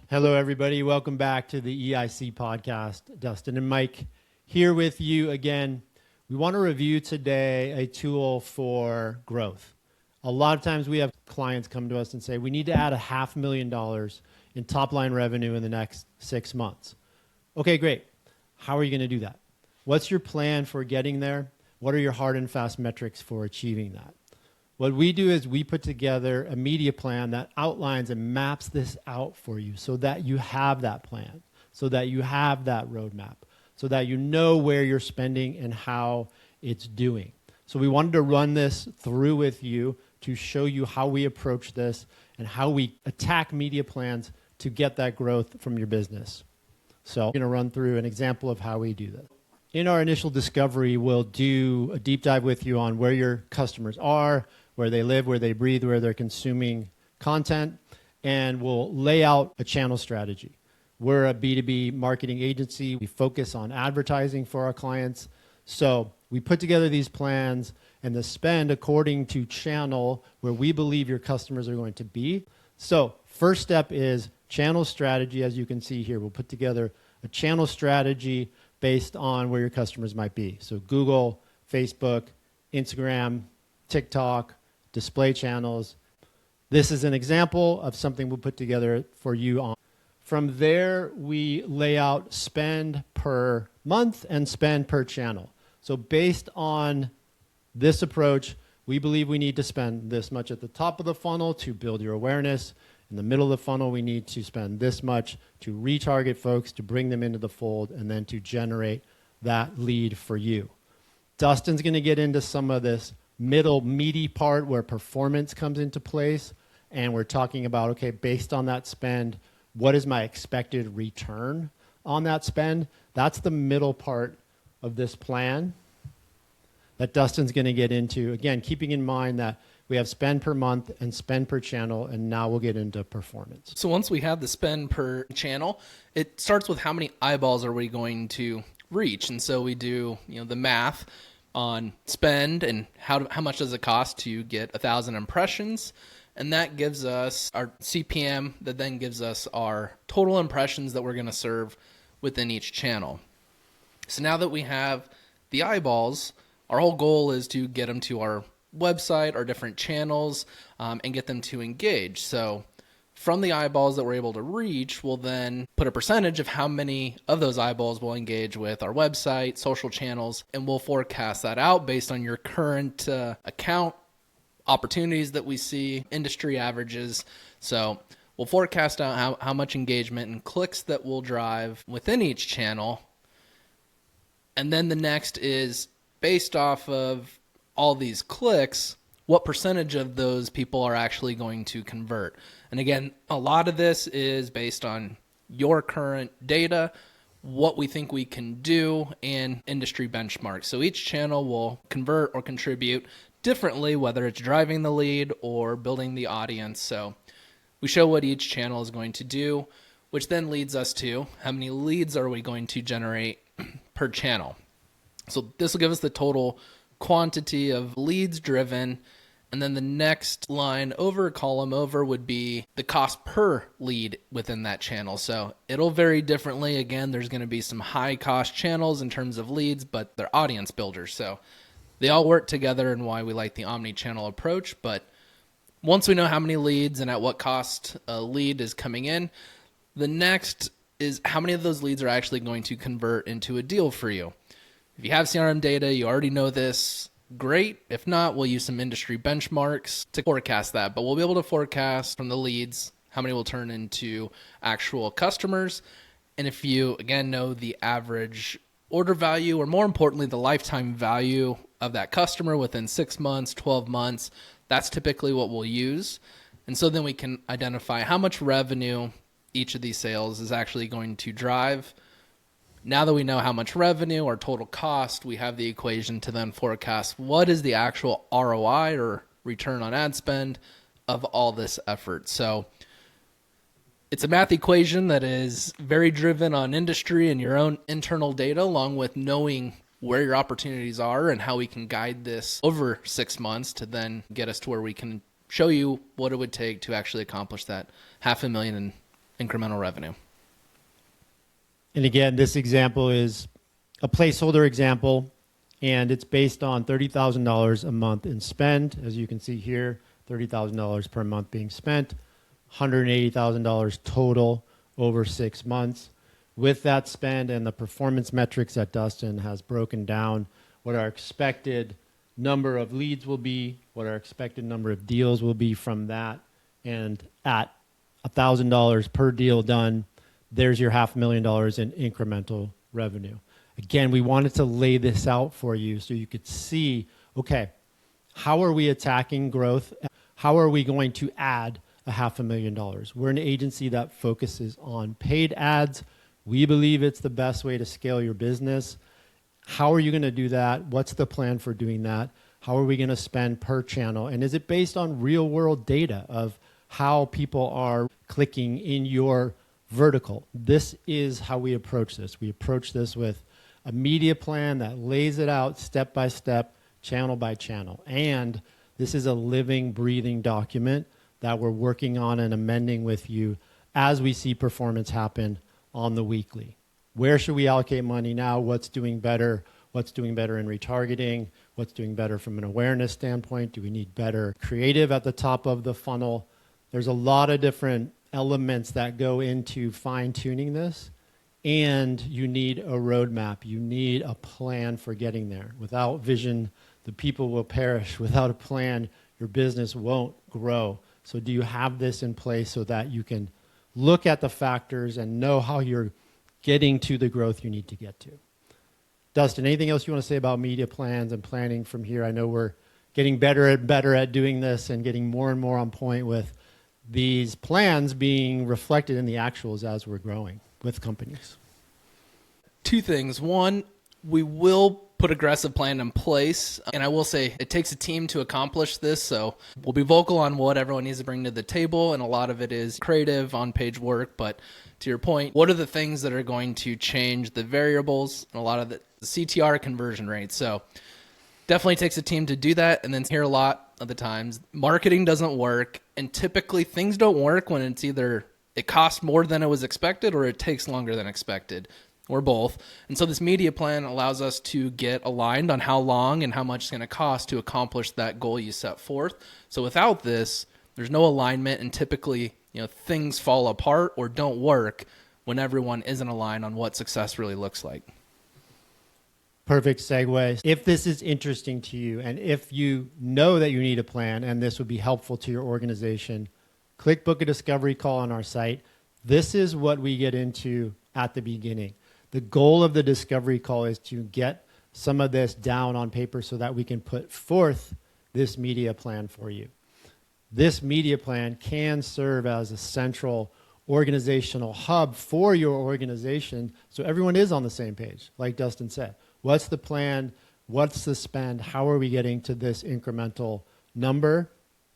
Hello, everybody. Welcome back to the EIC Podcast. Dustin and Mike here with you again. We want to review today a tool for growth. A lot of times we have clients come to us and say, we need to add $500,000 in top-line revenue in the next 6 months. Okay, great. How are you going to do that? What's your plan for getting there? What are your hard and fast metrics for achieving that? What we do is we put together a media plan that outlines and maps this out for you so that you have that plan, so that you have that roadmap, so that you know where you're spending and how it's doing. So we wanted to run this through with you to show you how we approach this and how we attack media plans to get that growth from your business. So I'm going to run through an example of how we do this. In our initial discovery, we'll do a deep dive with you on where your customers are, where they live, where they breathe, where they're consuming content, and we'll lay out a channel strategy. We're a B2B marketing agency. We focus on advertising for our clients. So we put together these plans and the spend according to channel where we believe your customers are going to be. So first step is channel strategy. As you can see here, we'll put together a channel strategy based on where your customers might be. So Google, Facebook, Instagram, TikTok, display channels. This is an example of something we'll put together for you on. From there, we lay out spend per month and spend per channel. So based on this approach, we believe we need to spend this much at the top of the funnel to build your awareness. In the middle of the funnel, we need to spend this much to retarget folks, to bring them into the fold, and then to generate that lead for you. Dustin's going to get into some of this middle meaty part where performance comes into place. And we're talking about, okay, based on that spend, what is my expected return on that spend? That's the middle part of this plan that Dustin's going to get into. Again, keeping in mind that we have spend per month and spend per channel, and now we'll get into performance. So once we have the spend per channel, it starts with how many eyeballs are we going to reach. And so we do, the math on spend and how much does it cost to get 1,000 impressions. And that gives us our CPM that then gives us our total impressions that we're going to serve within each channel. So now that we have the eyeballs, our whole goal is to get them to our website, our different channels, and get them to engage. So from the eyeballs that we're able to reach, we'll then put a percentage of how many of those eyeballs will engage with our website, social channels, and we'll forecast that out based on your current account, opportunities that we see, industry averages. So we'll forecast out how much engagement and clicks that we'll drive within each channel. And then the next is based off of all these clicks, what percentage of those people are actually going to convert. And again, a lot of this is based on your current data, what we think we can do, and industry benchmarks. So each channel will convert or contribute differently, whether it's driving the lead or building the audience. So we show what each channel is going to do, which then leads us to how many leads are we going to generate per channel. So this will give us the total quantity of leads driven. And then the next line over, column over, would be the cost per lead within that channel. So it'll vary differently. Again, there's going to be some high cost channels in terms of leads, but they're audience builders. So they all work together and why we like the omni-channel approach. But once we know how many leads and at what cost a lead is coming in, the next is how many of those leads are actually going to convert into a deal for you. If you have CRM data, you already know this. Great. If not, we'll use some industry benchmarks to forecast that. But we'll be able to forecast from the leads how many will turn into actual customers. And if you, again, know the average order value, or more importantly, the lifetime value of that customer within 6 months, 12 months, that's typically what we'll use. And so then we can identify how much revenue each of these sales is actually going to drive. Now that we know how much revenue or total cost, we have the equation to then forecast what is the actual ROI or return on ad spend of all this effort. So it's a math equation that is very driven on industry and your own internal data, along with knowing where your opportunities are and how we can guide this over 6 months to then get us to where we can show you what it would take to actually accomplish that $500,000 in incremental revenue. And again, this example is a placeholder example, and it's based on $30,000 a month in spend. As you can see here, $30,000 per month being spent, $180,000 total over 6 months. With that spend and the performance metrics that Dustin has broken down, what our expected number of leads will be, what our expected number of deals will be from that, and at $1,000 per deal done, there's your $500,000 in incremental revenue. Again, we wanted to lay this out for you so you could see, okay, how are we attacking growth? How are we going to add a $500,000? We're an agency that focuses on paid ads. We believe it's the best way to scale your business. How are you going to do that? What's the plan for doing that? How are we going to spend per channel? And is it based on real world data of how people are clicking in your vertical? This is how we approach this. We approach this with a media plan that lays it out step by step, channel by channel. And this is a living, breathing document that we're working on and amending with you as we see performance happen on the weekly. Where should we allocate money now? What's doing better? What's doing better in retargeting? What's doing better from an awareness standpoint? Do we need better creative at the top of the funnel? There's a lot of different elements that go into fine-tuning this, and you need a roadmap. You need a plan for getting there. Without vision, the people will perish. Without a plan, your business won't grow. So do you have this in place so that you can look at the factors and know how you're getting to the growth you need to get to? Dustin, anything else you want to say about media plans and planning from here? I know we're getting better and better at doing this and getting more and more on point with these plans being reflected in the actuals as we're growing with companies. 2 things. One, we will put aggressive plan in place. And I will say it takes a team to accomplish this. So we'll be vocal on what everyone needs to bring to the table. And a lot of it is creative on-page work. But to your point, what are the things that are going to change the variables and a lot of the CTR conversion rate? So definitely takes a team to do that. And then hear a lot of the times marketing doesn't work. And typically things don't work when it's either it costs more than it was expected or it takes longer than expected, or both. And so this media plan allows us to get aligned on how long and how much it's going to cost to accomplish that goal you set forth. So without this, there's no alignment, and typically, things fall apart or don't work when everyone isn't aligned on what success really looks like. Perfect segue. If this is interesting to you, and if you know that you need a plan and this would be helpful to your organization, click book a discovery call on our site. This is what we get into at the beginning. The goal of the discovery call is to get some of this down on paper so that we can put forth this media plan for you. This media plan can serve as a central organizational hub for your organization so everyone is on the same page, like Dustin said. What's the plan? What's the spend? How are we getting to this incremental number?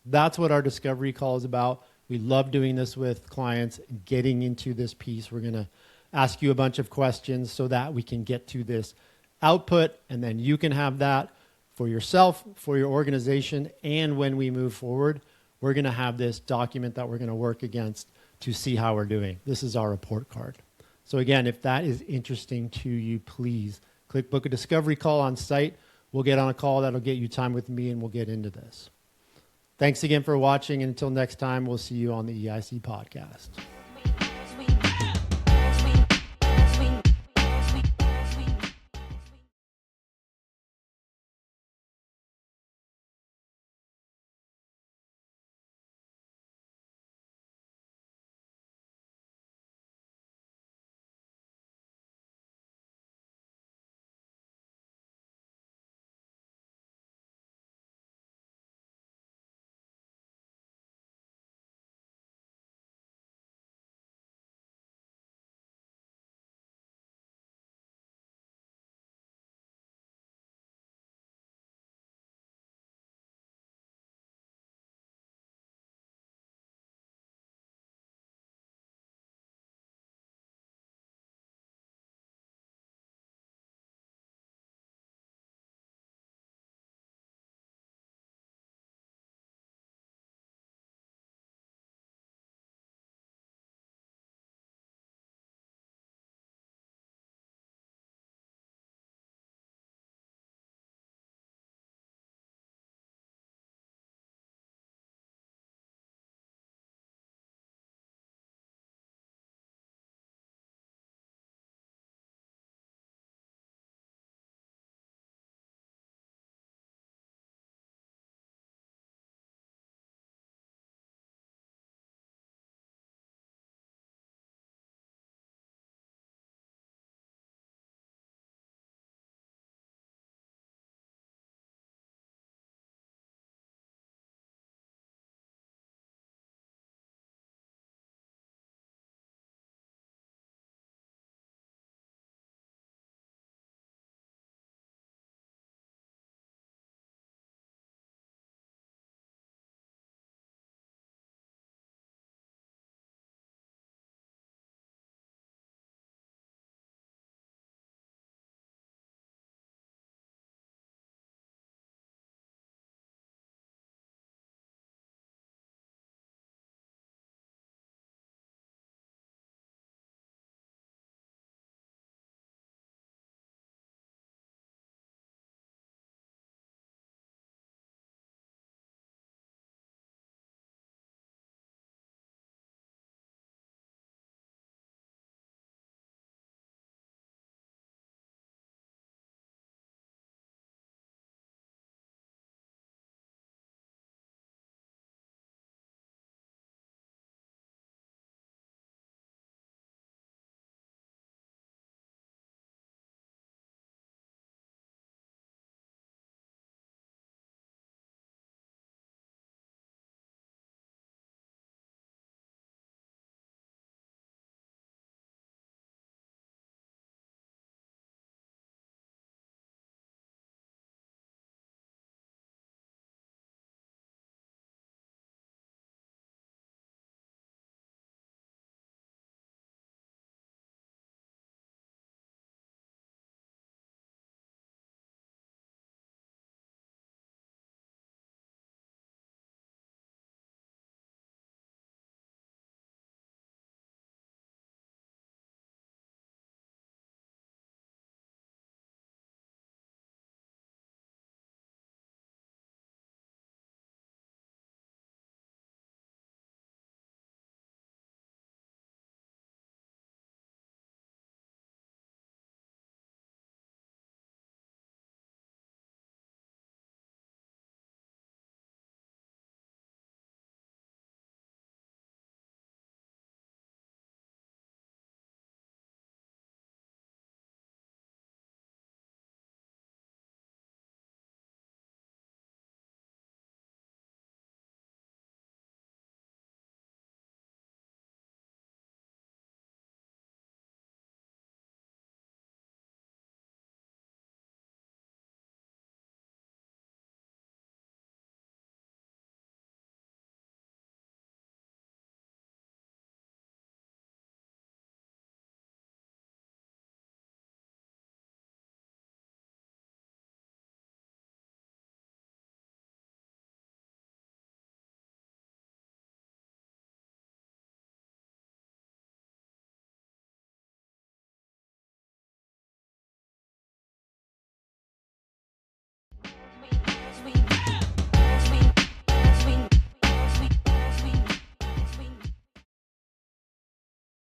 That's what our discovery call is about. We love doing this with clients, getting into this piece. We're going to ask you a bunch of questions so that we can get to this output, and then you can have that for yourself, for your organization, and when we move forward, we're going to have this document that we're going to work against to see how we're doing. This is our report card. So again, if that is interesting to you, please click book a discovery call on site. We'll get on a call that'll get you time with me, and we'll get into this. Thanks again for watching, and until next time, we'll see you on the EIC Podcast.